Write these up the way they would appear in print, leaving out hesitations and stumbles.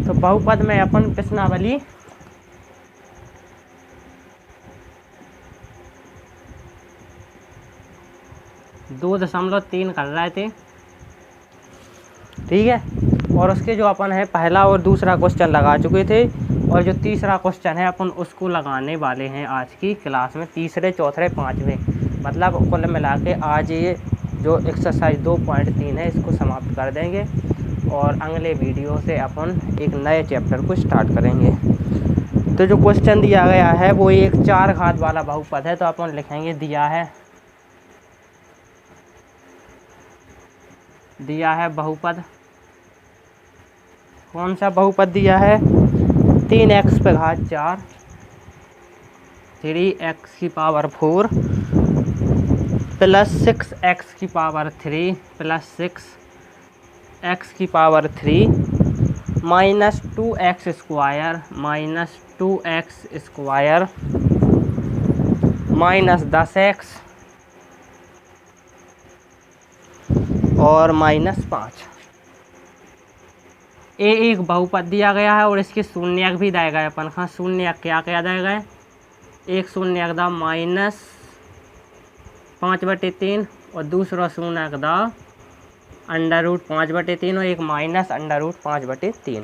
तो बहुपद में अपन प्रश्नावली दो दशमलव तीन कर रहे थे, ठीक है। और उसके जो अपन है पहला और दूसरा क्वेश्चन लगा चुके थे, और जो तीसरा क्वेश्चन है अपन उसको लगाने वाले हैं आज की क्लास में, तीसरे चौथे पाँचवें, मतलब कुल मिला के आज ये जो एक्सरसाइज 2.3 है इसको समाप्त कर देंगे, और अगले वीडियो से अपन एक नए चैप्टर को स्टार्ट करेंगे। तो जो क्वेश्चन दिया गया है वो एक 4 घात वाला बहुपद है, तो अपन लिखेंगे दिया है बहुपद। कौन सा बहुपद दिया है? 3x पे घात 4, 3x की पावर 4 प्लस 6x की पावर 3 प्लस 6x की power 3 minus 2x square minus 10x और माइनस 5। ये एक बहुपद दिया गया है और इसके शून्यक भी दिए गए अपन। हाँ, शून्यक क्या क्या दिए गए? एक शून्यक दा -5/3 और दूसरा शून्यक दा √5/3 और एक माइनस √5/3।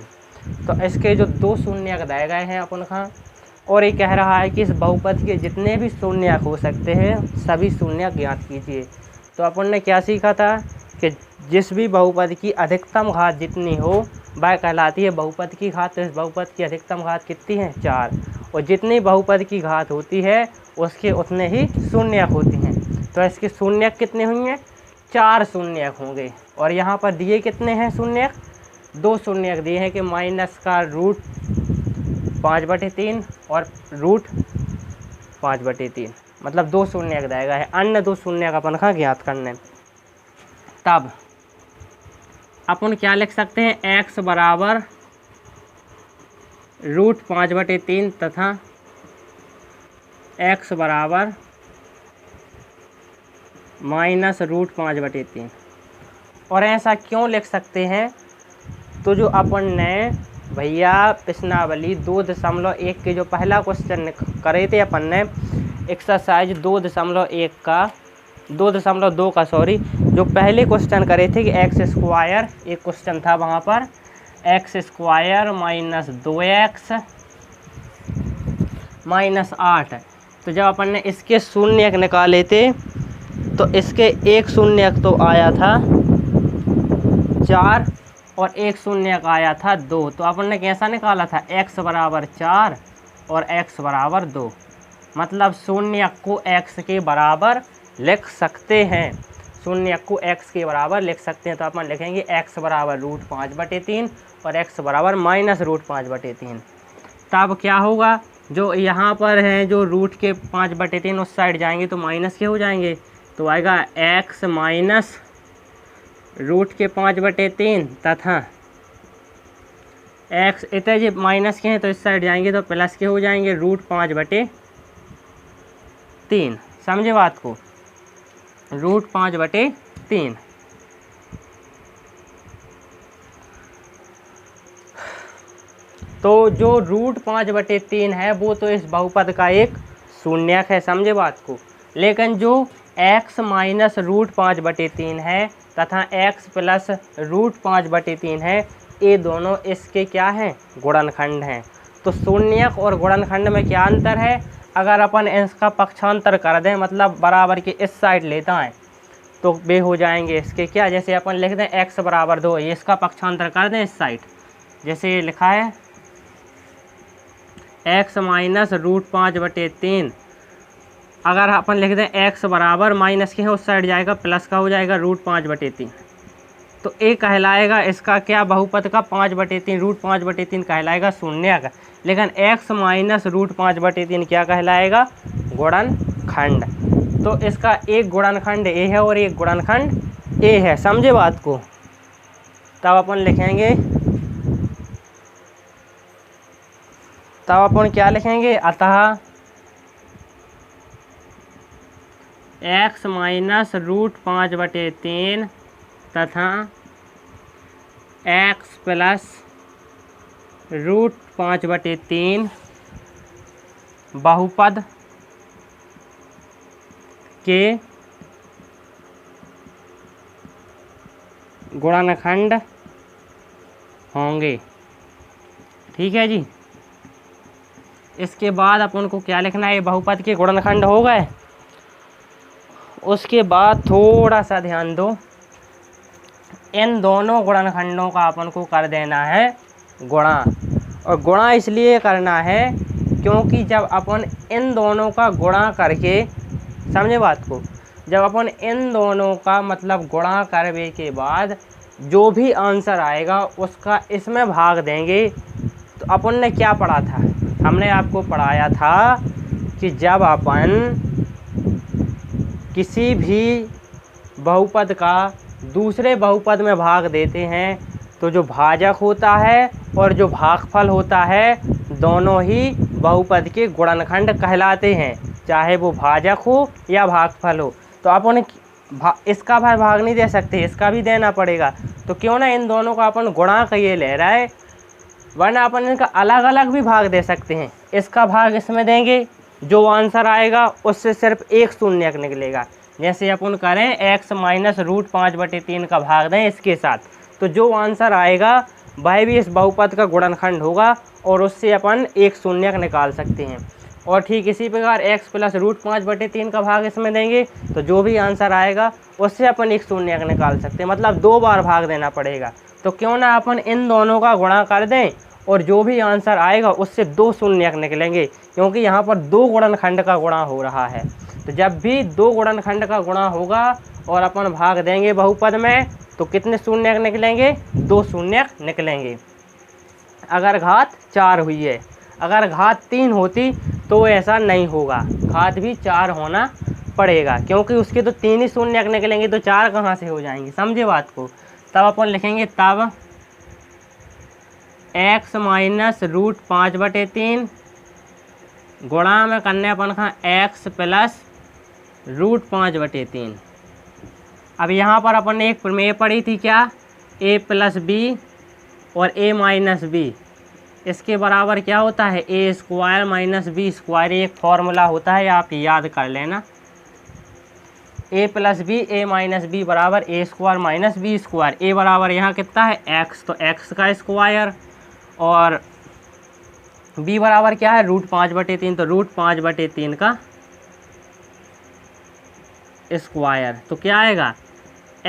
तो इसके जो दो शून्यक दिए गए हैं अपन का, और ये कह रहा है कि इस बहुपद के जितने भी शून्यक हो सकते हैं सभी शून्यक ज्ञात कीजिए। तो अपन ने क्या सीखा था कि जिस भी बहुपद की अधिकतम घात जितनी हो वह कहलाती है बहुपद की घात। तो इस बहुपद की अधिकतम घात कितनी है? 4। और जितनी बहुपद की घात होती है उसके उतने ही शून्यक होती हैं। तो इसके शून्यक कितने होंगे? 4 शून्यक होंगे। और यहाँ पर दिए कितने हैं शून्यक? 2 शून्यक दिए हैं कि माइनस का √5/3 और √5/3, मतलब 2 शून्यक देगा है। अन्य 2 शून्यक अपन का ज्ञात करने। तब अपन क्या लिख सकते हैं? x बराबर √5/3 तथा x बराबर माइनस √5/3। और ऐसा क्यों लिख सकते हैं? तो जो अपन ने भैया प्रश्नावली 2.1 के जो पहला क्वेश्चन करे थे अपन ने, एक्सरसाइज 2.1 का 2.2 का सॉरी, जो पहले क्वेश्चन करे थे कि x स्क्वायर, एक क्वेश्चन था वहाँ पर x square minus 2x minus 8। तो जब अपन ने इसके शून्यक निकाले थे तो इसके एक शून्यक तो आया था 4 और एक शून्यक आया था 2। तो अपन ने कैसा निकाला था? x बराबर 4 और x बराबर 2, मतलब शून्यक को x के बराबर लिख सकते हैं। शून्यक को x के बराबर लिख सकते हैं। तो अपन लिखेंगे x बराबर √5/3 और x बराबर माइनस √5/3। तब क्या होगा? जो यहाँ पर है जो रूट के 5/3 उस साइड जाएंगे तो माइनस के हो जाएंगे, तो आएगा x माइनस रूट के 5/3 तथा x इतने जो माइनस के हैं तो इस साइड जाएंगे तो प्लस के हो जाएंगे √5/3। समझे बात को? √5/3। तो जो √5/3 है वो तो इस बहुपद का एक शून्यक है। समझे बात को? लेकिन जो x माइनस √5/3 है तथा x प्लस √5/3 है, ये दोनों इसके क्या हैं? गुणनखंड हैं। तो शून्यक और गुणनखंड में क्या अंतर है? अगर अपन इसका पक्षांतर कर दें, मतलब बराबर के इस साइड लेता है, तो वे हो जाएंगे इसके क्या? जैसे अपन लिख दें x बराबर 2, ये इसका पक्षांतर कर दें इस साइड, जैसे ये लिखा है x माइनस √5/3। अगर अपन लिख दें x बराबर माइनस के हैं उस साइड जाएगा प्लस का हो जाएगा √5/3। तो ये कहलाएगा इसका क्या? बहुपद का 5/3 √5/3 कहलाएगा शून्यक। लेकिन x माइनस √5/3 क्या कहलाएगा? गुणनखंड। तो इसका एक गुणनखंड a है और एक गुणनखंड a है। समझे बात को? तब अपन लिखेंगे, तब अपन क्या लिखेंगे? अतः x माइनस √5/3 तथा x प्लस √5/3 बहुपद के गुणनखंड होंगे। ठीक है जी। इसके बाद अपन को क्या लिखना है, ये बहुपद के गुणनखंड हो गए। उसके बाद थोड़ा सा ध्यान दो, इन दोनों गुणनखंडों का अपन को कर देना है गुणा। और गुणा इसलिए करना है क्योंकि जब अपन इन दोनों का गुणा करके, समझे बात को, जब अपन इन दोनों का मतलब गुणा करने के बाद जो भी आंसर आएगा उसका इसमें भाग देंगे। तो अपन ने क्या पढ़ा था, हमने आपको पढ़ाया था कि जब अपन किसी भी बहुपद का दूसरे बहुपद में भाग देते हैं तो जो भाजक होता है और जो भागफल होता है दोनों ही बहुपद के गुणनखंड कहलाते हैं, चाहे वो भाजक हो या भागफल हो। तो अपन इसका भाग नहीं दे सकते, इसका भी देना पड़ेगा। तो क्यों ना इन दोनों का अपन गुणा का ये ले रहा है, वरना अपन इनका अलग अलग भी भाग दे सकते हैं। इसका भाग इसमें देंगे, जो आंसर आएगा उससे सिर्फ एक शून्यक निकलेगा। जैसे अपन करें x - √5/3 का भाग दें इसके साथ, तो जो आंसर आएगा वह भी इस बहुपद का गुणनखंड होगा और उससे अपन एक शून्यक निकाल सकते हैं। और ठीक इसी प्रकार x + √5/3 का भाग इसमें देंगे तो जो भी आंसर आएगा उससे अपन एक शून्यक निकाल सकते हैं, मतलब 2 बार भाग देना पड़ेगा। तो क्यों ना अपन इन दोनों का गुणा कर दें और जो भी आंसर आएगा उससे 2 शून्यक निकलेंगे, क्योंकि यहाँ पर 2 गुणनखंड का गुणा हो रहा है। तो जब भी 2 गुणनखंड का गुणा होगा और अपन भाग देंगे बहुपद में तो कितने शून्यक निकलेंगे, 2 शून्यक निकलेंगे। अगर घात 4 हुई है, अगर घात 3 होती तो ऐसा नहीं होगा, घात भी 4 होना पड़ेगा, क्योंकि उसके तो 3 ही शून्यक निकलेंगे तो 4 कहाँ से हो जाएंगे, समझे बात को। तब अपन लिखेंगे तब x - √5/3 गुणा में करने अपन का x + √5/3। अब यहाँ पर अपन ने एक प्रमेय पढ़ी थी क्या, a + b और a - b इसके बराबर क्या होता है, a² - b²। एक फॉर्मूला होता है, आप याद कर लेना। a + b a - b बराबर a² - b²। a बराबर यहाँ कितना है x, तो x का स्क्वायर, और b बराबर क्या है √5/3, तो √5/3 का स्क्वायर। तो क्या आएगा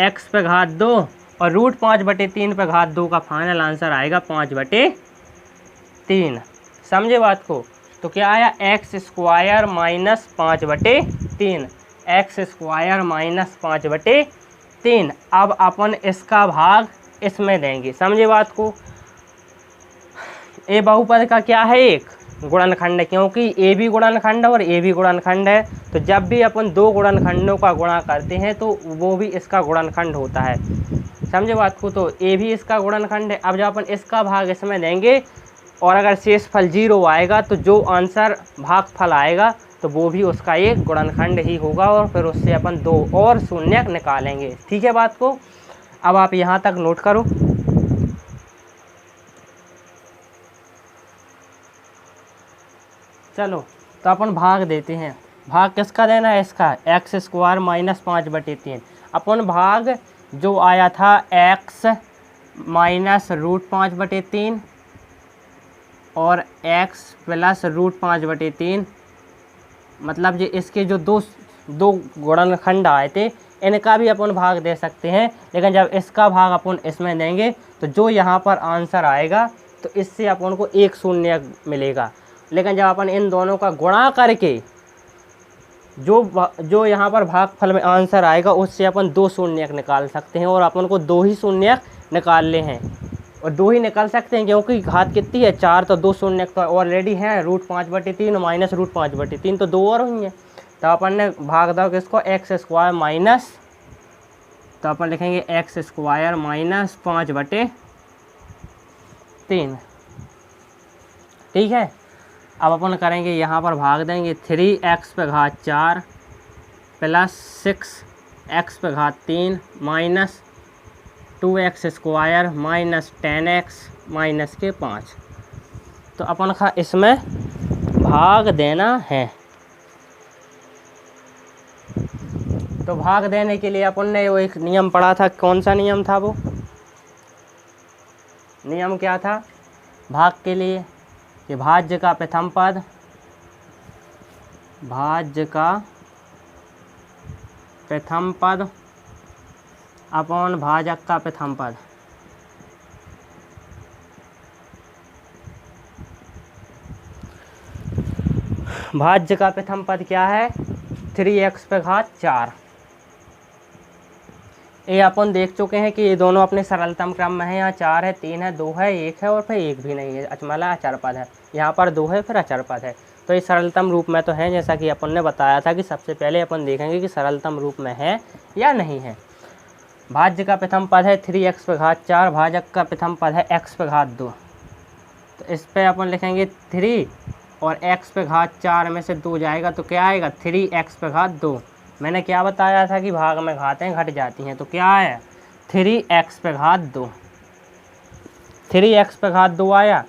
x पे घात 2 और √5/3 पे घात 2 का फाइनल आंसर आएगा 5/3। समझे बात को। तो क्या आया x² - 5/3, x² - 5/3। अब अपन इसका भाग इसमें देंगे, समझे बात को। ए बहुपद का क्या है, एक गुणनखंड है, क्योंकि ए भी गुणनखंड और ए भी गुणनखंड है। तो जब भी अपन 2 गुणनखंडों का गुणा करते हैं तो वो भी इसका गुणनखंड होता है, समझे बात को। तो ए भी इसका गुणनखंड है। अब जब अपन इसका भाग इसमें देंगे और अगर शेषफल 0 आएगा तो जो आंसर भागफल आएगा तो वो भी उसका एक गुणनखंड ही होगा, और फिर उससे अपन 2 और शून्यक निकालेंगे। ठीक है बात को। अब आप यहाँ तक नोट करो। चलो तो अपन भाग देते हैं। भाग किसका देना है, इसका x² - 5/3। अपन भाग जो आया था x - √5/3 और x + √5/3, मतलब ये इसके जो दो गुणनखंड आए थे इनका भी अपन भाग दे सकते हैं। लेकिन जब इसका भाग अपन इसमें देंगे तो जो यहाँ पर आंसर आएगा तो इससे अपन को एक शून्यक मिलेगा। लेकिन जब अपन इन दोनों का गुणा करके जो यहाँ पर भागफल में आंसर आएगा उससे अपन 2 शून्यक निकाल सकते हैं, और अपन को 2 ही शून्यक निकालने हैं, और 2 ही निकाल सकते हैं क्योंकि घात कितनी है 4, तो 2 शून्यक तो ऑलरेडी हैं √5/3 - √5/3, तो 2 और हुई हैं। तो अपन ने भाग दो किसको, x² माइनस, तो अपन लिखेंगे x² - 5/3। ठीक है। अब अपन करेंगे यहाँ पर भाग देंगे 3x पे घात 4 + 6x पे घात 3 - 2x² - 10x - 5। तो अपन का इसमें भाग देना है। तो भाग देने के लिए अपन ने वो एक नियम पढ़ा था, कौन सा नियम था वो? नियम क्या था भाग के लिए? कि भाज्य का प्रथम पद, भाज्य का प्रथम पद अपॉन भाजक का प्रथम पद। भाज्य का प्रथम पद क्या है? 3x पे घात 4। ये अपन देख चुके हैं कि ये दोनों अपने सरलतम क्रम में है। यहाँ 4 है, 3 है, 2 है, 1 है और फिर 1 भी नहीं है, मतलब अचर पद है। यहाँ पर 2 है, फिर अचर पद है। तो ये सरलतम रूप में तो है, जैसा कि अपन ने बताया था कि सबसे पहले अपन देखेंगे कि सरलतम रूप में है या नहीं है। भाज्य का प्रथम पद है 3x पे घात 4, भाजक का प्रथम पद है x पे घात 2। तो इस पर अपन लिखेंगे 3 और x पे घात 4 में से 2 जाएगा तो क्या आएगा? 3x पे घात 2। मैंने क्या बताया था कि भाग में घातें घट जाती हैं, तो क्या आया? 3x पे घात 2। 3x पे घात 2 आया।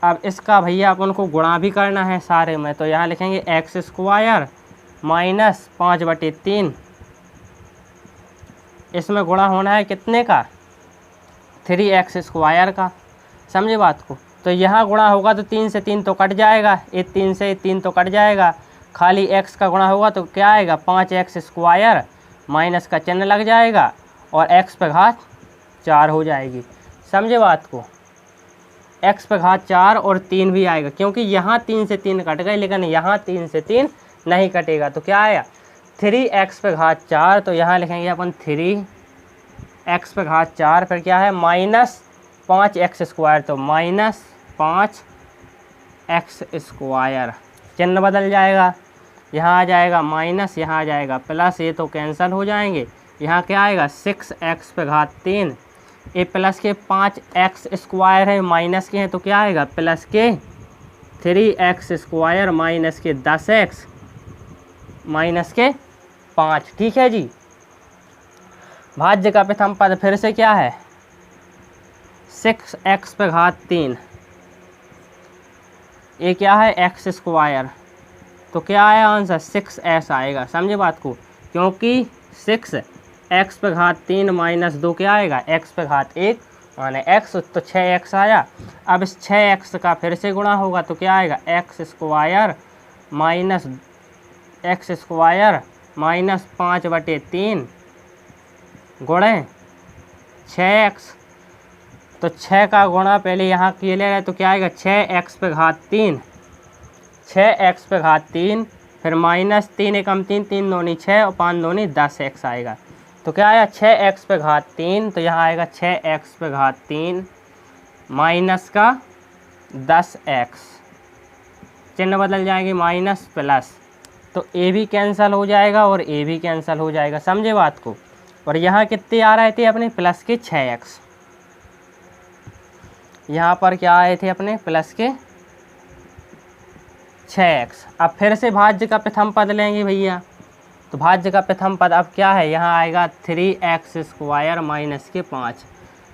अब इसका भैया अपन को गुणा भी करना है सारे में, तो यहाँ लिखेंगे x स्क्वायर माइनस 5/3। इसमें गुणा होना है कितने का? 3x स्क्वायर का। समझे बात को? तो यहाँ गुणा होगा तो 3 से 3 तो कट जाएगा, ये 3 से 3 तो कट जाएगा। खाली x का गुणा होगा तो क्या आएगा? 5x स्क्वायर, माइनस का चिन्ह लग जाएगा और x पे घात 4 हो जाएगी। समझे बात को? x पे घात 4 और 3 भी आएगा, क्योंकि यहाँ 3 से 3 कट गए, लेकिन यहाँ 3 से 3 नहीं कटेगा। तो क्या आया? 3x पे घात 4। तो यहाँ लिखेंगे अपन 3x पे घात 4, फिर क्या है? माइनस 5x स्क्वायर, तो माइनस 5x स्क्वायर। चिन्ह बदल जाएगा, यहाँ आ जाएगा माइनस, यहाँ आ जाएगा प्लस, ये तो कैंसिल हो जाएंगे। यहाँ क्या आएगा? 6x पे घात 3। ये प्लस के 5x स्क्वायर है, माइनस के हैं, तो क्या आएगा? प्लस के 3x स्क्वायर माइनस के 10x माइनस के 5। ठीक है जी। भाज्य का प्रथम पद फिर से क्या है? 6x पे घात 3। ये क्या है? x square. तो क्या आया आंसर? 6s आएगा। समझे बात को? क्योंकि 6x पे घात 3 माइनस 2 क्या आएगा? x पे घात 1 माने x, तो 6x आया। अब इस 6x का फिर से गुणा होगा तो क्या आएगा? x square minus x square minus 5/3 गुणे 6x। तो 6 का गुणा पहले यहाँ किए ले रहे, तो क्या आएगा? 6x पे घात 3, 6x पे घात 3, फिर माइनस 3 एकम 3, 3 दूनी 6 और 5 दूनी 10x आएगा। तो क्या आया? 6x पे घात 3, तो यहाँ आएगा 6x पे घात 3 माइनस का 10x। चिन्ह बदल जाएंगे, माइनस प्लस, तो a भी कैंसिल हो जाएगा और a भी कैंसिल हो जाएगा। समझे बात को? और यहाँ कितने आ रहे थे अपने? प्लस के 6x। यहाँ पर क्या आए थे अपने? प्लस के 6x। अब फिर से भाज्य का प्रथम पद लेंगे भैया। तो भाज्य का प्रथम पद अब क्या है? यहाँ आएगा 3x स्क्वायर माइनस के 5।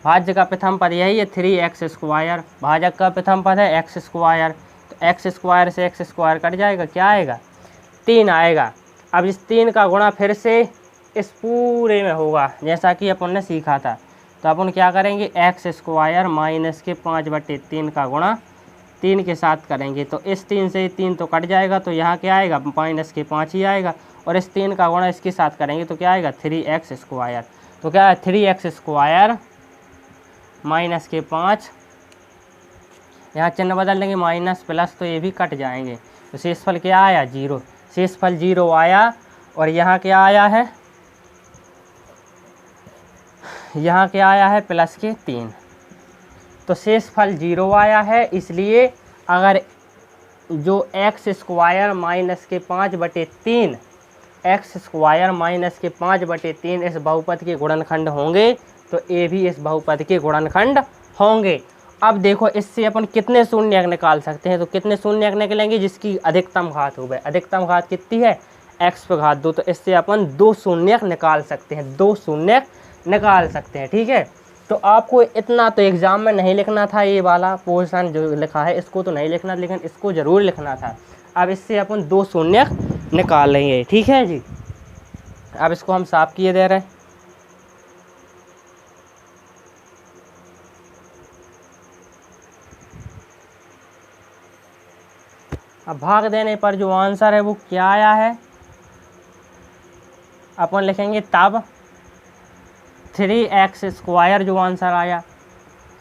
भाज्य का प्रथम पद यही है 3x स्क्वायर। भाजक का प्रथम पद है x स्क्वायर। तो x स्क्वायर से x स्क्वायर कट जाएगा, क्या आएगा? 3 आएगा। अब इस 3 का गुणा फिर से इस पूरे में होगा, जैसा कि अपन ने सीखा था। तो अपन क्या करेंगे? x स्क्वायर माइनस के 5/3 का गुणा 3 के साथ करेंगे। तो इस 3 से 3 तो कट जाएगा, तो यहाँ क्या आएगा? माइनस के 5 ही आएगा। और इस 3 का गुणा इसके साथ करेंगे तो क्या आएगा? 3x square. तो क्या है? 3x स्क्वायर माइनस के 5, यहाँ चिन्ह बदल देंगे, माइनस प्लस, तो ये भी कट जाएंगे। तो शेषफल क्या आया? 0। शेषफल 0 आया। और यहाँ क्या आया है? यहाँ क्या आया है? प्लस के 3। तो शेषफल 0 आया है। इसलिए अगर जो x स्क्वायर माइनस के 5/3, x स्क्वायर माइनस के 5/3 इस बहुपद के गुणनखंड होंगे, तो a भी इस बहुपद के गुणनखंड होंगे। अब देखो इससे अपन कितने शून्यक निकाल सकते हैं? तो कितने शून्यक निकलेंगे? जिसकी अधिकतम घात हो गए। अधिकतम घात कितनी है? x पे घात 2। तो इससे अपन 2 शून्यक निकाल सकते हैं, 2 शून्यक निकाल सकते हैं। ठीक है। तो आपको इतना तो एग्ज़ाम में नहीं लिखना था, ये वाला पोर्शन जो लिखा है इसको तो नहीं लिखना, लेकिन इसको ज़रूर लिखना था। अब इससे अपन 2 शून्य निकाल लेंगे, ठीक है जी। अब इसको हम साफ किए दे रहे हैं। अब भाग देने पर जो आंसर है वो क्या आया है, अपन लिखेंगे तब 3x² जो आंसर आया,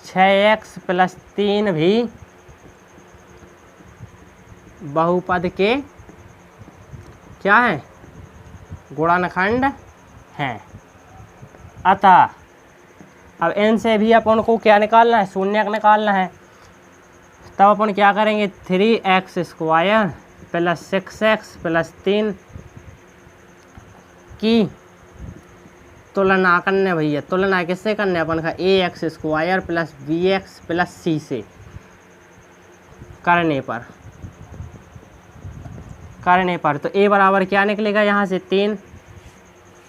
6x + 3 भी बहुपद के क्या है, गुणनखंड हैं। अतः अब इनसे भी अपन को क्या निकालना है, शून्यक निकालना है। तब अपन क्या करेंगे, 3x² + 6x + 3 की तुलना करने भैया। तुलना किससे करने, अपन का ax² + bx + c से करने पर तो a बराबर क्या निकलेगा, यहाँ से 3,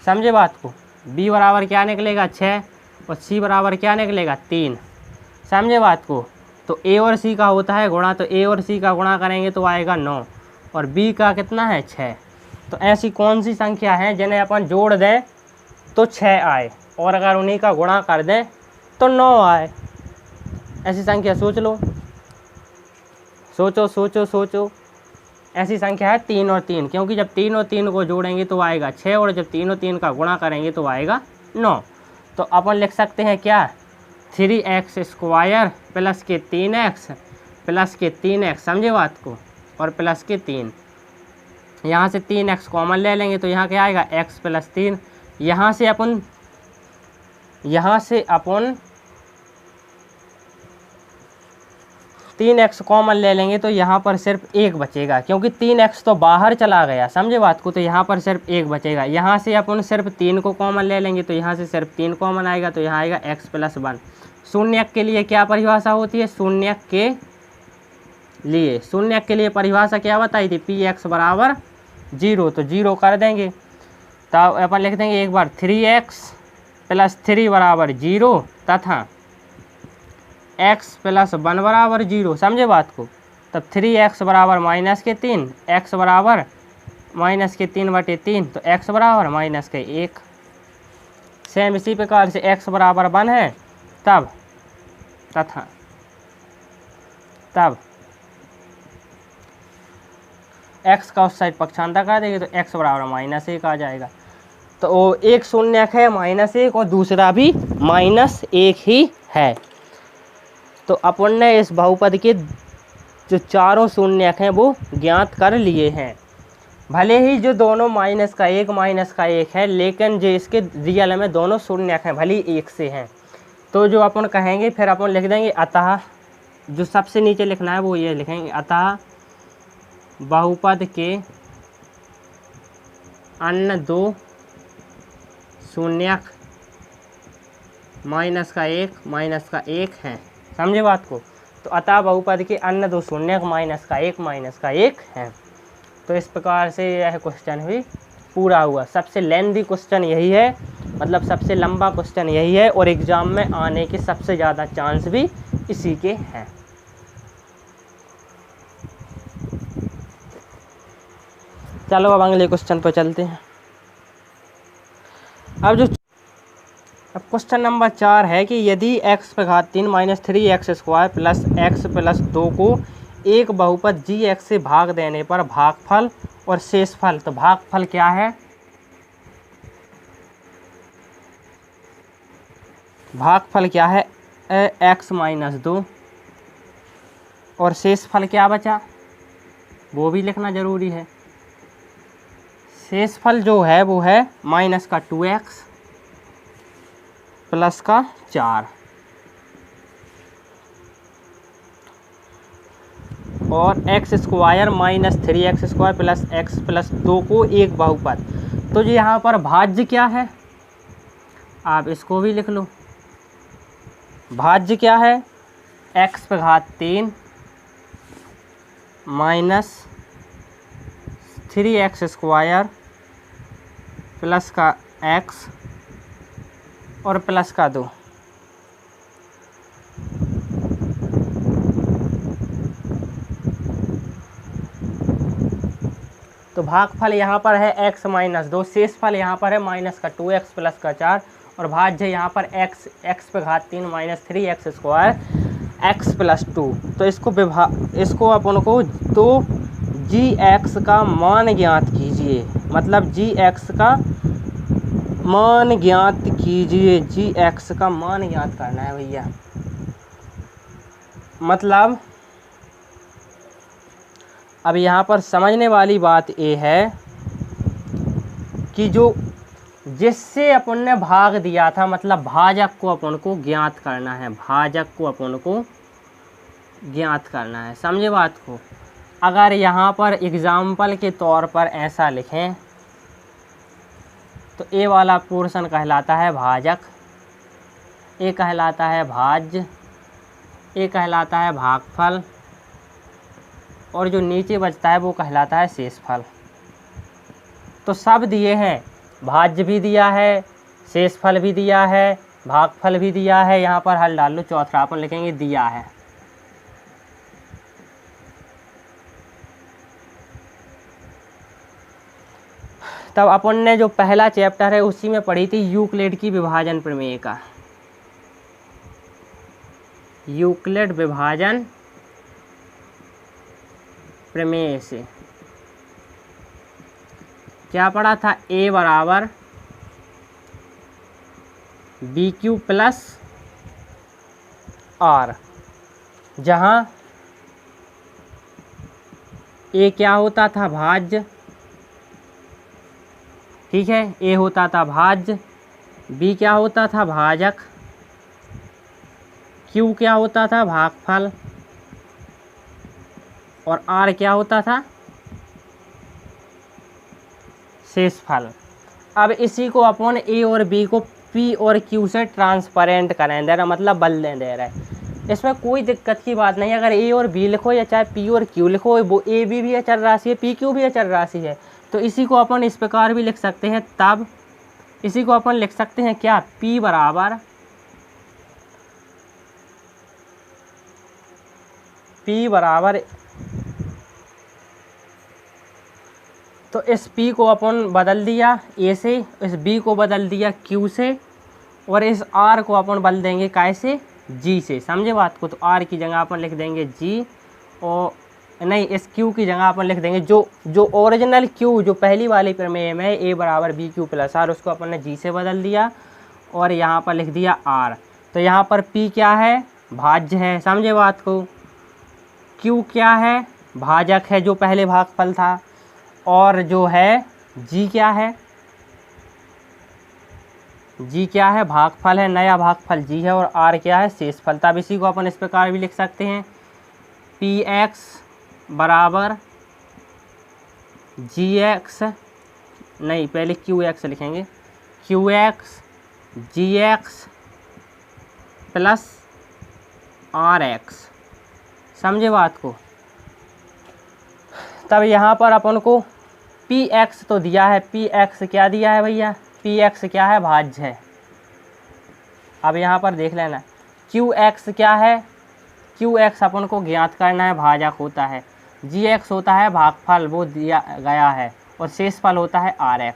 समझे बात को। b बराबर क्या निकलेगा 6 और c बराबर क्या निकलेगा 3, समझे बात को। तो a और c का होता है गुणा, तो a और c का गुणा करेंगे तो आएगा 9 और b का कितना है 6। तो ऐसी कौन सी संख्या है जिन्हें अपन जोड़ दें तो 6 आए और अगर उन्हीं का गुणा कर दें तो 9 आए। ऐसी संख्या सोच लो, सोचो सोचो सोचो। ऐसी संख्या है 3 और 3, क्योंकि जब 3 और 3 को जोड़ेंगे तो आएगा 6 और जब 3 और 3 का गुणा करेंगे तो आएगा 9। तो अपन लिख सकते हैं क्या, 3x² + के 3x + के 3x, समझे बात को, और प्लस के 3। यहाँ से 3x कॉमन ले लेंगे तो यहाँ क्या आएगा x + 3। यहाँ से अपन 3x कॉमन ले लेंगे तो यहाँ पर सिर्फ 1 बचेगा, क्योंकि 3x तो बाहर चला गया, समझे बात को। तो यहाँ पर सिर्फ 1 बचेगा। यहाँ से अपन सिर्फ 3 को कॉमन ले लेंगे तो यहाँ से सिर्फ 3 कॉमन आएगा, तो यहाँ आएगा x + 1। शून्यक के लिए क्या परिभाषा होती है, शून्यक के लिए परिभाषा क्या बताई थी, px = 0, तो 0 कर देंगे। तब अपन लिख देंगे एक बार 3x + 3 = 0 तथा x + 1 = 0, समझे बात को। तब 3x = -3, x = -3/3, तो x = -1। सेम इसी प्रकार से x = 1 है तब x का उस साइड पक्षांतर कर देंगे तो x = -1 आ जाएगा। तो एक शून्यक है -1 और दूसरा भी -1 ही है। तो अपन ने इस बहुपद के जो चारों शून्यक हैं वो ज्ञात कर लिए हैं। भले ही जो दोनों -1 है, लेकिन जो इसके रियल में दोनों शून्यक हैं, भले ही 1 से हैं। तो जो अपन कहेंगे फिर अपन लिख देंगे अतः, जो सबसे नीचे लिखना है वो ये लिखेंगे, अतः बहुपद के अन्य 2 शून्यक -1 हैं, समझे बात को। तो अतः बहुपद के अन्य 2 शून्यक -1 हैं। तो इस प्रकार से यह क्वेश्चन भी पूरा हुआ। सबसे लेंथी क्वेश्चन यही है, मतलब सबसे लंबा क्वेश्चन यही है और एग्ज़ाम में आने के सबसे ज़्यादा चांस भी इसी के हैं। चलो अब अगले क्वेश्चन पर चलते हैं। अब क्वेश्चन नंबर 4 है कि यदि x × 3 - 3x² + x + 2 को एक बहुपद g(x) से भाग देने पर भागफल और शेषफल, तो भागफल क्या है, x - 2 और शेषफल क्या बचा वो भी लिखना ज़रूरी है। शेषफल जो है वो है -2x + 4 और x² - 3x² + x + 2 को एक बहुपद। तो जो यहाँ पर भाज्य क्या है, आप इसको भी लिख लो। भाज्य क्या है, x × 3 - 3x² + x और +2। तो भागफल यहाँ पर है x माइनस 2, शेषफल यहाँ पर है माइनस का 2x प्लस का 4 और भाज्य यहाँ पर x पे घात 3 minus 3x square x plus 2। तो इसको अपन को तो gx का मान ज्ञात कीजिए, मतलब gx का मान ज्ञात कीजिए, gx का मान ज्ञात करना है भैया। मतलब अब यहाँ पर समझने वाली बात ये है कि जो जिससे अपन ने भाग दिया था, मतलब भाजक को अपन को ज्ञात करना है, भाजक को अपन को ज्ञात करना है। समझे बात को। अगर यहाँ पर एग्जाम्पल के तौर पर ऐसा लिखें तो ये वाला पोर्शन कहलाता है भाजक, ये कहलाता है भाज्य, ये कहलाता है भागफल और जो नीचे बचता है वो कहलाता है शेषफल। तो सब दिए हैं, भाज्य भी दिया है, शेषफल भी दिया है, भागफल भी दिया है। यहाँ पर हल डाल लो, चौथा अपन लिखेंगे दिया है। तब अपन ने जो पहला चैप्टर है उसी में पढ़ी थी यूक्लिड की विभाजन प्रमेय का, यूक्लिड विभाजन प्रमेय से क्या पढ़ा था, a बराबर बी क्यू प्लस आर, जहाँ a क्या होता था भाज्य, ठीक है, a होता था भाज्य, b क्या होता था भाजक, q क्या होता था भागफल और r क्या होता था शेषफल। अब इसी को अपन a और b को p और q से ट्रांसपेरेंट करें दे रहा, मतलब बदलने दे रहा है। इसमें कोई दिक्कत की बात नहीं। अगर a और b लिखो या चाहे p और q लिखो, वो a b भी अचर राशि है, p q भी अचर राशि है, तो इसी को अपन इस प्रकार भी लिख सकते हैं। तब इसी को अपन लिख सकते हैं क्या, p बराबर तो इस p को अपन बदल दिया a से, इस b को बदल दिया q से और इस r को अपन बदल देंगे कैसे, g से। समझे बात को। तो r की जगह अपन लिख देंगे g और नहीं, इस q की जगह अपन लिख देंगे जो ओरिजिनल q जो पहली वाली प्रमेय में a बराबर बी क्यू प्लस आर, उसको अपन ने g से बदल दिया और यहाँ पर लिख दिया r। तो यहाँ पर p क्या है, भाज्य है। समझे बात को। q क्या है, भाजक है जो पहले भागफल था, और जो है g क्या है, g क्या है भागफल है, नया भागफल g है, और r क्या है शेषफल। तब इसी को अपन इस प्रकार भी लिख सकते हैं, px बराबर gx, नहीं पहले qx लिखेंगे, qx gx प्लस rx। समझे बात को। तब यहाँ पर अपन को px तो दिया है, px क्या दिया है भैया, px क्या है भाज्य है। अब यहाँ पर देख लेना qx क्या है, qx अपन को ज्ञात करना है, भाजक होता है, gx होता है भागफल वो दिया गया है, और शेषफल होता है rx।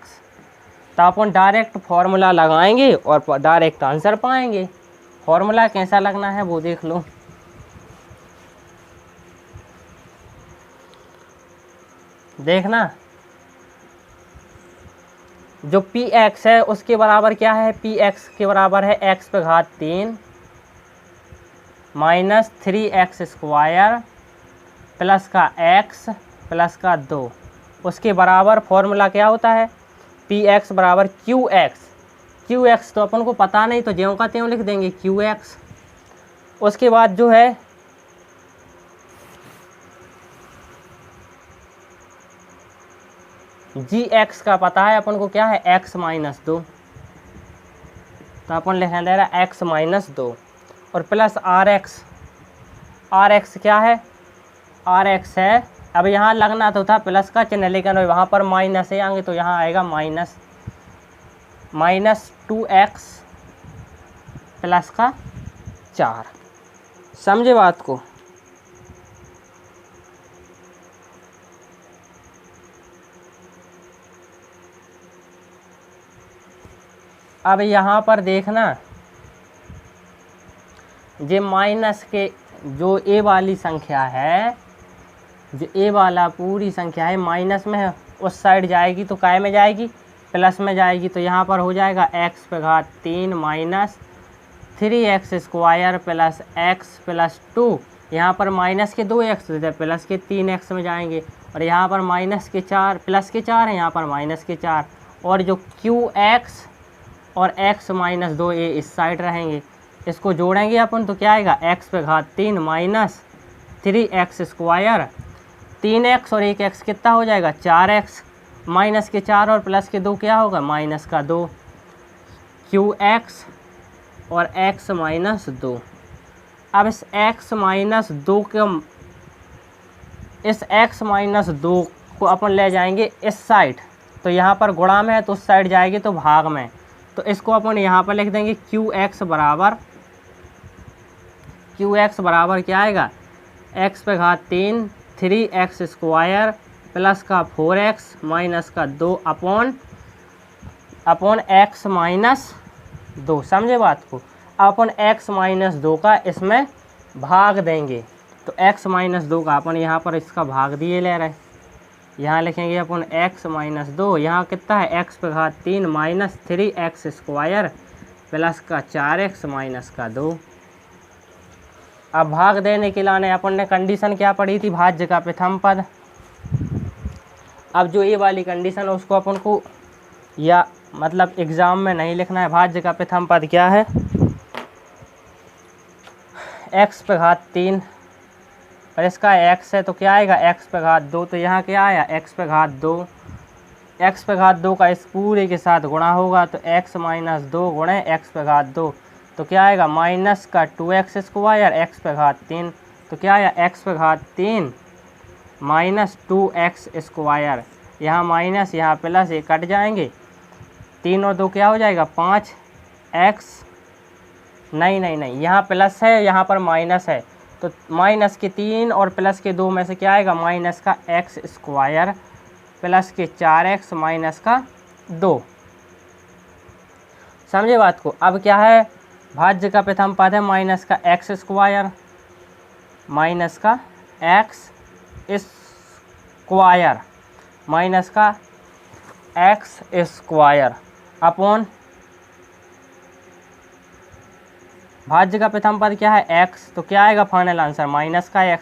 तो अपन डायरेक्ट फॉर्मूला लगाएंगे और डायरेक्ट आंसर पाएंगे। फॉर्मूला कैसा लगना है वो देख लो। देखना, जो px है उसके बराबर क्या है, px के बराबर है x पे घात 3 माइनस 3x स्क्वायर प्लस का x प्लस का 2। उसके बराबर फॉर्मूला क्या होता है, px बराबर qx तो अपन को पता नहीं, तो ज्यों का त्यों लिख देंगे qx। उसके बाद जो है gx का पता है अपन को क्या है, x माइनस 2, तो अपन लिखना दे रहा है x माइनस 2 और प्लस rx क्या है, rx है। अब यहाँ लगना तो था प्लस का चिन्ह, लेकिन वहाँ पर माइनस है आएंगे, तो यहाँ आएगा माइनस 2x प्लस का 4। समझे बात को। अब यहाँ पर देखना, ये माइनस के जो ए वाली संख्या है, जो ए वाला पूरी संख्या है माइनस में है, उस साइड जाएगी तो काय में जाएगी, प्लस में जाएगी। तो यहाँ पर हो जाएगा एक्स पे घात 3 minus 3x square plus x plus 2। यहाँ पर माइनस के 2x तो प्लस के 3x में जाएंगे, और यहाँ पर माइनस के 4 प्लस के 4 है, यहाँ पर माइनस के 4, और जो qx और x माइनस 2 ये इस साइड रहेंगे। इसको जोड़ेंगे अपन तो क्या आएगा, x पे घात 3 माइनस 3x स्क्वायर, 3x और 1x कितना हो जाएगा 4x, माइनस के 4 और प्लस के 2 क्या होगा माइनस का 2, qx और x माइनस 2। अब इस x माइनस 2 के, इस x माइनस 2 को अपन ले जाएंगे इस साइड, तो यहाँ पर गुणा में है तो उस साइड जाएगी तो भाग में, तो इसको अपन यहाँ पर लिख देंगे qx बराबर क्या आएगा, x पे घात 3 3x स्क्वायर प्लस का 4x माइनस का 2 अपॉन x माइनस 2। समझे बात को। अपन x माइनस 2 का इसमें भाग देंगे, तो x माइनस 2 का अपन यहाँ पर इसका भाग दिए ले रहे हैं, यहाँ लिखेंगे अपन x माइनस 2, यहाँ कितना है x पे घात 3 माइनस 3x स्क्वायर प्लस का 4x माइनस का 2। अब भाग देने के लाने अपन ने कंडीशन क्या पढ़ी थी, भाज्य का प्रथम पद। अब जो ये वाली कंडीशन है उसको अपन को या मतलब एग्ज़ाम में नहीं लिखना है। भाज्य का प्रथम पद क्या है, x पे घात 3 और इसका x है तो क्या आएगा x पे घात 2, तो यहाँ क्या आया x पे घात 2, x पे घात 2 का इस पूरे के साथ गुणा होगा तो x माइनस 2 गुणे x पे घात 2, तो क्या आएगा माइनस का 2x स्क्वायर x पे घात 3, तो क्या आया x पे घात 3 माइनस 2x स्क्वायर, यहाँ माइनस यहाँ प्लस ये कट जाएंगे, 3 और 2 क्या हो जाएगा 5x, नहीं यहाँ प्लस है यहाँ पर माइनस है, तो माइनस के 3 और प्लस के 2 में से क्या आएगा माइनस का x स्क्वायर प्लस के 4x माइनस का 2। समझे बात को। अब क्या है, भाज्य का प्रथम पद है माइनस का x स्क्वायर, माइनस का x स्क्वायर माइनस का x स्क्वायर अपॉन भाज्य का प्रथम पद क्या है x, तो क्या आएगा फाइनल आंसर माइनस का x।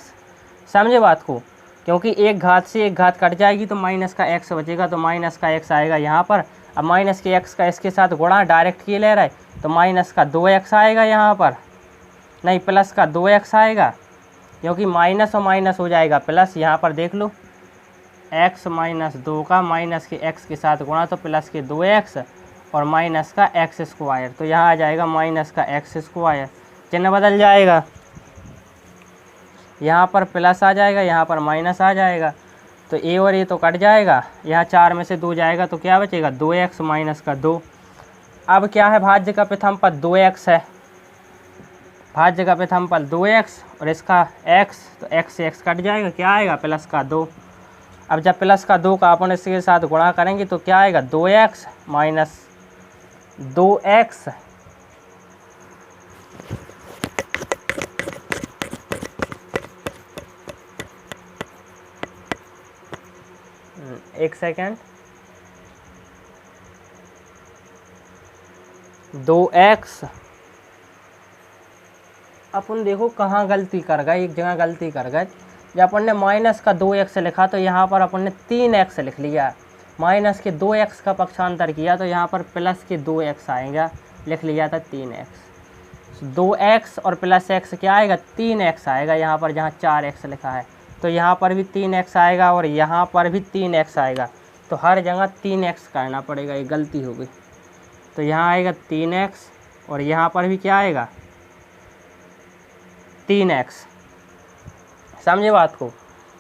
समझे बात को, क्योंकि एक घात से एक घात कट जाएगी तो माइनस का x बचेगा, तो माइनस का x आएगा यहाँ पर। अब माइनस के x का इसके साथ गुणा डायरेक्ट किए ले रहे, तो माइनस का 2x आएगा यहाँ पर, नहीं प्लस का 2x आएगा, क्योंकि माइनस और माइनस हो जाएगा प्लस। यहाँ पर देख लो x माइनस 2 का माइनस के x के साथ गुणा तो प्लस के 2x और माइनस का x स्क्वायर, तो यहाँ आ जाएगा माइनस का x स्क्वायर, चिन्ह बदल जाएगा, यहाँ पर प्लस आ जाएगा यहाँ पर माइनस आ जाएगा, तो a और a तो कट जाएगा, यहाँ 4 में से 2 जाएगा तो क्या बचेगा 2x माइनस का 2। अब क्या है, भाज्य का प्रथम पद 2x है, भाज्य का प्रथम पद 2x और इसका x, तो x से x कट जाएगा, क्या आएगा प्लस का 2। अब जब प्लस का 2 का अपन इसके साथ गुणा करेंगे तो क्या आएगा 2x माइनस 2x, एक सेकेंड, 2x। अपन देखो कहाँ गलती कर गए, एक जगह गलती कर गए, जब अपन ने माइनस का 2x लिखा तो यहाँ पर अपन ने 3x लिख लिया, माइनस के 2x का पक्षांतर किया तो यहाँ पर प्लस के 2x आएगा, लिख लिया था 3x। 2x और प्लस x क्या आएगा 3x आएगा, यहाँ पर जहाँ 4x लिखा है तो यहाँ पर भी 3x आएगा और यहाँ पर भी 3x आएगा, तो हर जगह 3x करना पड़ेगा, ये गलती हो गई। तो यहाँ आएगा 3x और यहाँ पर भी क्या आएगा 3x। समझे बात को,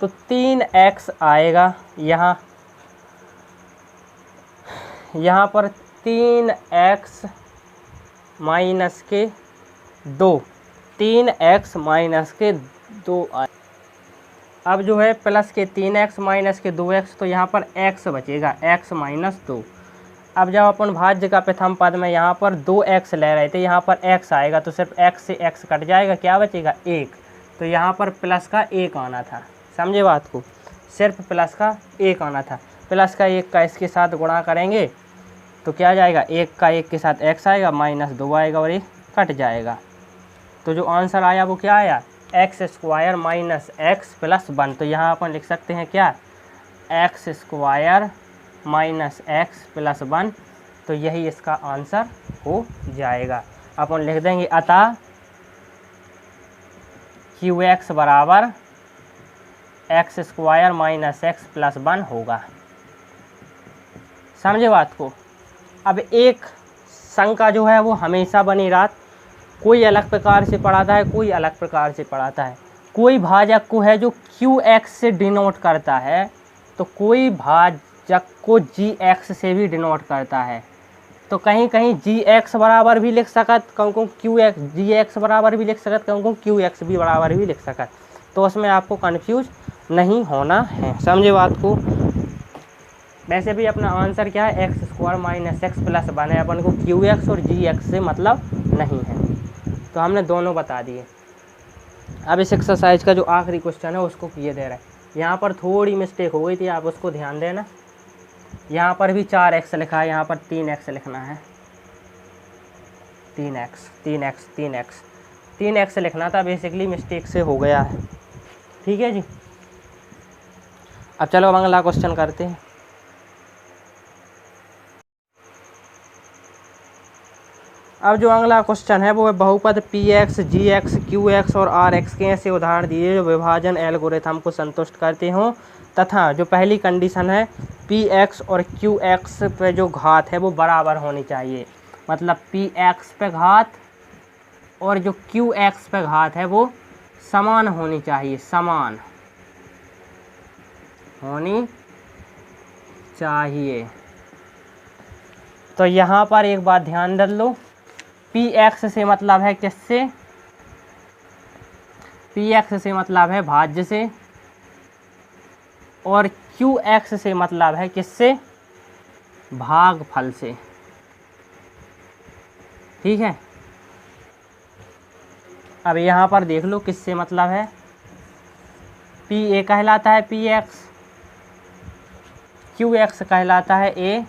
तो 3x आएगा, यहाँ पर 3x माइनस के 2, 3x माइनस के 2 आए। अब जो है प्लस के 3x माइनस के 2x, तो यहाँ पर x बचेगा, x माइनस 2। अब जब अपन भाज्य का प्रथम पद में यहाँ पर 2x ले रहे थे, यहाँ पर x आएगा तो सिर्फ x से x कट जाएगा, क्या बचेगा 1। तो यहाँ पर प्लस का 1 आना था, समझे बात को, सिर्फ प्लस का 1 आना था। प्लस का 1 का इसके साथ गुणा करेंगे तो क्या आ जाएगा, 1 का 1 के साथ x आएगा, -2 आएगा और 1 कट जाएगा। तो जो आंसर आया वो क्या आया, x² - x + 1। तो यहाँ अपन लिख सकते हैं क्या, x² - x + 1। तो यही इसका आंसर हो जाएगा। अपन लिख देंगे अतः qx बराबर x² - x + 1 होगा। समझे बात को। अब एक शंका जो है वो हमेशा बनी रात, कोई अलग प्रकार से पढ़ाता है, कोई अलग प्रकार से पढ़ाता है। कोई भाजक को है जो qx से डिनोट करता है, तो कोई भाजक को gx से भी डिनोट करता है। तो कहीं कहीं gx बराबर भी लिख सकत, कहूँ qx, gx बराबर भी लिख सकत, कहूँ qx भी बराबर भी लिख सकत। तो उसमें आपको कन्फ्यूज नहीं होना है, समझे बात को। वैसे भी अपना आंसर क्या है, x² - x + 1 है। अपन को qx और gx से मतलब नहीं है, तो हमने दोनों बता दिए। अब इस एक्सरसाइज का जो आखिरी क्वेश्चन है उसको किए दे रहे हैं। यहाँ पर थोड़ी मिस्टेक हो गई थी, आप उसको ध्यान देना। यहाँ पर भी 4x लिखा है, यहाँ पर 3x लिखना है। 3x लिखना था, बेसिकली मिस्टेक से हो गया है। ठीक है जी। अब चलो अगला क्वेश्चन करते हैं। अब जो अगला क्वेश्चन है वो है बहुपद px, gx, qx और rx के ऐसे उदाहरण दिए जो विभाजन एल्गोरिथम को संतुष्ट करते हों, तथा जो पहली कंडीशन है px और qx पे जो घात है वो बराबर होनी चाहिए। मतलब px पे घात और जो qx पे घात है वो समान होनी चाहिए, समान होनी चाहिए। तो यहाँ पर एक बात ध्यान रख लो, px से मतलब है किससे, px से मतलब है भाज्य से, और qx से मतलब है किससे, भागफल से। ठीक है। अब यहाँ पर देख लो किससे मतलब है, pa कहलाता है px, qx कहलाता है a,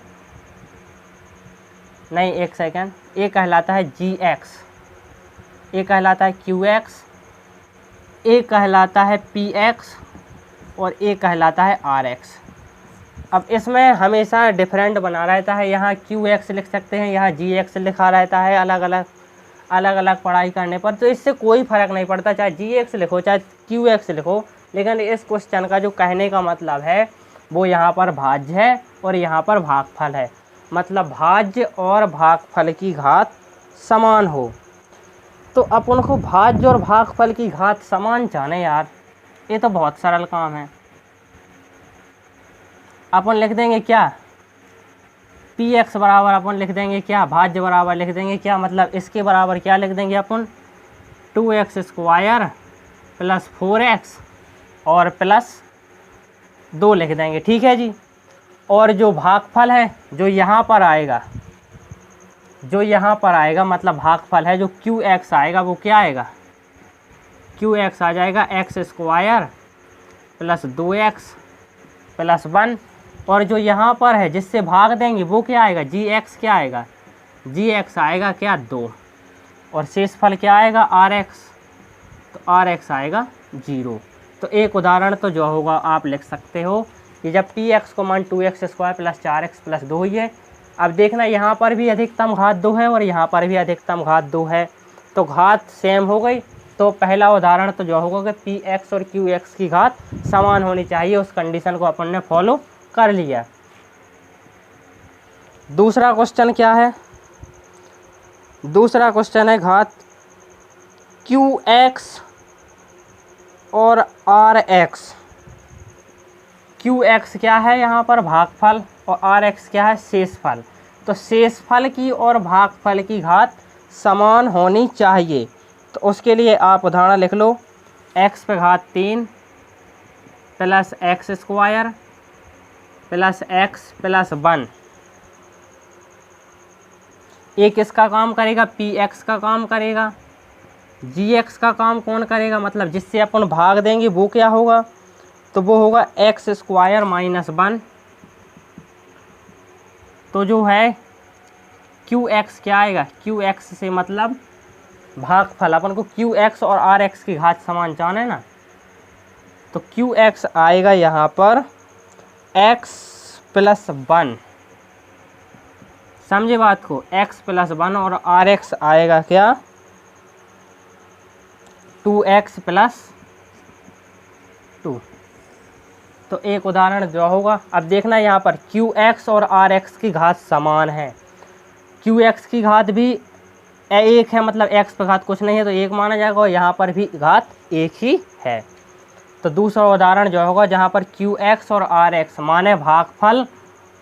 नहीं एक सेकेंड, a कहलाता है gx, a कहलाता है qx, a कहलाता है px और a कहलाता है rx। अब इसमें हमेशा डिफरेंट बना रहता है, यहाँ qx लिख सकते हैं, यहाँ gx लिखा रहता है अलग अलग पढ़ाई करने पर। तो इससे कोई फ़र्क नहीं पड़ता, चाहे gx लिखो चाहे qx लिखो, लेकिन इस क्वेश्चन का जो कहने का मतलब है वो यहाँ पर भाज्य है और यहाँ पर भागफल है। मतलब भाज्य और भागफल की घात समान हो। तो अपन को भाज्य और भागफल की घात समान जाने यार, ये तो बहुत सरल काम है। अपन लिख देंगे क्या, px बराबर अपन लिख देंगे क्या, भाज्य बराबर लिख देंगे क्या, मतलब इसके बराबर क्या लिख देंगे अपन, 2x² + 4x और +2 लिख देंगे। ठीक है जी। और जो भागफल है जो यहाँ पर आएगा, मतलब भागफल है जो qx आएगा वो क्या आएगा, qx आ जाएगा x² + 2x + 1। और जो यहाँ पर है जिससे भाग देंगे वो क्या आएगा, gx क्या आएगा, gx आएगा क्या 2, और शेषफल क्या आएगा rx, तो rx आएगा 0। तो एक उदाहरण तो जो होगा आप लिख सकते हो कि जब px को मान 2x² + 4x + 2 ही है। अब देखना यहाँ पर भी अधिकतम घात 2 है और यहाँ पर भी अधिकतम घात 2 है, तो घात सेम हो गई। तो पहला उदाहरण तो जो होगा कि px और qx की घात समान होनी चाहिए, उस कंडीशन को अपन ने फॉलो कर लिया। दूसरा क्वेश्चन क्या है, दूसरा क्वेश्चन है घात qx और rx। qx क्या है यहाँ पर भागफल और rx क्या है शेषफल। तो शेषफल की और भागफल की घात समान होनी चाहिए। तो उसके लिए आप उदाहरण लिख लो, x पे घात 3 + x² + x + 1 एक इसका काम करेगा, पी एक्स का काम करेगा, जी एक्स का काम कौन करेगा, मतलब जिससे अपन भाग देंगे वो क्या होगा, तो वो होगा एक्स स्क्वायर माइनस 1। तो जो है क्यू एक्स क्या आएगा, क्यू एक्स से मतलब भागफल, अपन को क्यू एक्स और आर एक्स की घात समान जाना है ना, तो क्यू एक्स आएगा यहाँ पर एक्स प्लस 1, समझे बात को, x प्लस 1, और आर एक्स आएगा क्या 2x प्लस 2। तो एक उदाहरण जो होगा, अब देखना यहाँ पर qx और rx की घात समान है, qx की घात भी एक है, मतलब x पर घात कुछ नहीं है तो एक माना जाएगा, और यहाँ पर भी घात एक ही है। तो दूसरा उदाहरण जो होगा जहाँ पर qx और rx माने भागफल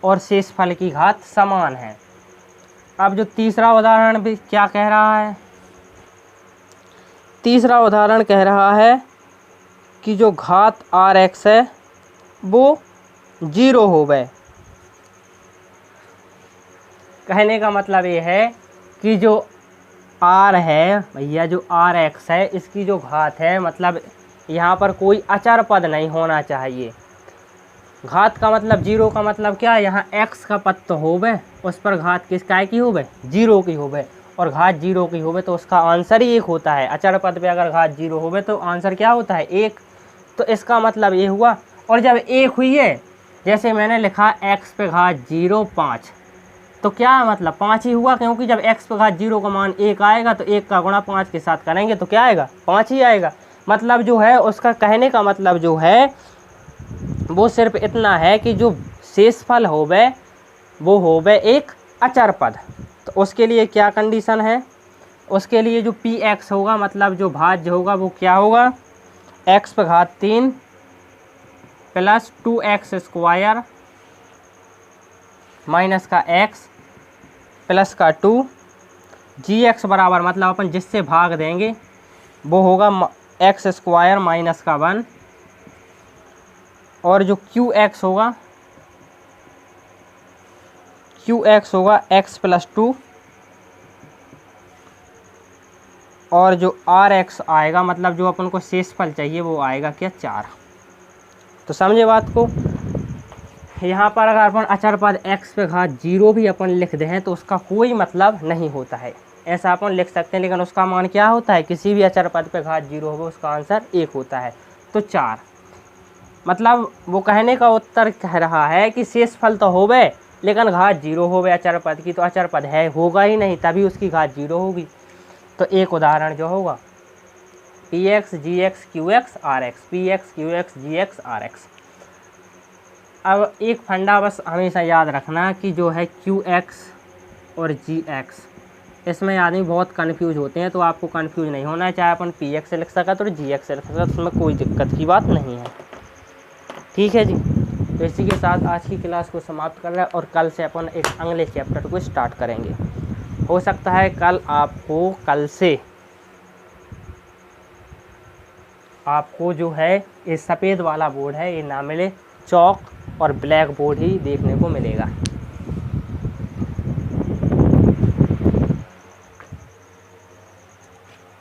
और शेषफल की घात समान है। अब जो तीसरा उदाहरण भी क्या कह रहा है, तीसरा उदाहरण कह रहा है कि जो घात आर एक्स है वो 0 हो गए। कहने का मतलब ये है कि जो आर है भैया, जो आर एक्स है इसकी जो घात है, मतलब यहाँ पर कोई अचर पद नहीं होना चाहिए। घात का मतलब 0 का मतलब क्या, यहाँ x का पद तो होवे, उस पर घात किस काय की होवे, 0 की होवे, और घात 0 की होवे तो उसका आंसर ही 1 होता है। अचर पद पे अगर घात 0 होवे तो आंसर क्या होता है 1। तो इसका मतलब ये हुआ, और जब 1 हुई है, जैसे मैंने लिखा x पे घात 0 5, तो क्या मतलब 5 ही हुआ, क्योंकि जब x पे घात 0 का मान 1 आएगा तो 1 का गुणा 5 के साथ करेंगे तो क्या आएगा 5 ही आएगा। मतलब जो है उसका कहने का मतलब जो है वो सिर्फ इतना है कि जो शेषफल होवे वो होवे एक अचर पद। तो उसके लिए क्या कंडीशन है, उसके लिए जो पी एक्स होगा, मतलब जो भाज्य होगा वो क्या होगा, x पे घात 3 प्लस 2x स्क्वायर माइनस का x प्लस का 2 जी एक्स बराबर, मतलब अपन जिससे भाग देंगे वो होगा x स्क्वायर माइनस का 1, और जो qx होगा x प्लस 2, और जो rx आएगा, मतलब जो अपन को शेषफल चाहिए वो आएगा क्या 4। तो समझे बात को। यहाँ पर अगर अपन अचर पद x पे घात 0 भी अपन लिख दें तो उसका कोई मतलब नहीं होता है, ऐसा अपन लिख सकते हैं, लेकिन उसका मान क्या होता है, किसी भी अचर पद पे घात 0 हो उसका आंसर 1 होता है। तो 4, मतलब वो कहने का उत्तर कह रहा है कि शेषफल तो होवे लेकिन घात 0 होवे अचर पद की, तो अचर पद है होगा ही नहीं, तभी उसकी घात 0 होगी। तो एक उदाहरण जो होगा P X G X Q X R X, P X Q X G X R X. अब एक फंडा बस हमेशा याद रखना कि जो है क्यू एक्स और जी एक्स, इसमें आदमी बहुत कंफ्यूज होते हैं, तो आपको कंफ्यूज नहीं होना है, चाहे अपन पी एक्स से लिख सका तो जी एक्स से लिख सका, तो उसमें कोई दिक्कत की बात नहीं है। ठीक है जी, तो इसी के साथ आज की क्लास को समाप्त कर रहे हैं, और कल से अपन एक अगले चैप्टर को स्टार्ट करेंगे। हो सकता है कल से आपको जो है ये सफ़ेद वाला बोर्ड है ये ना मिले, चौक और ब्लैक बोर्ड ही देखने को मिलेगा।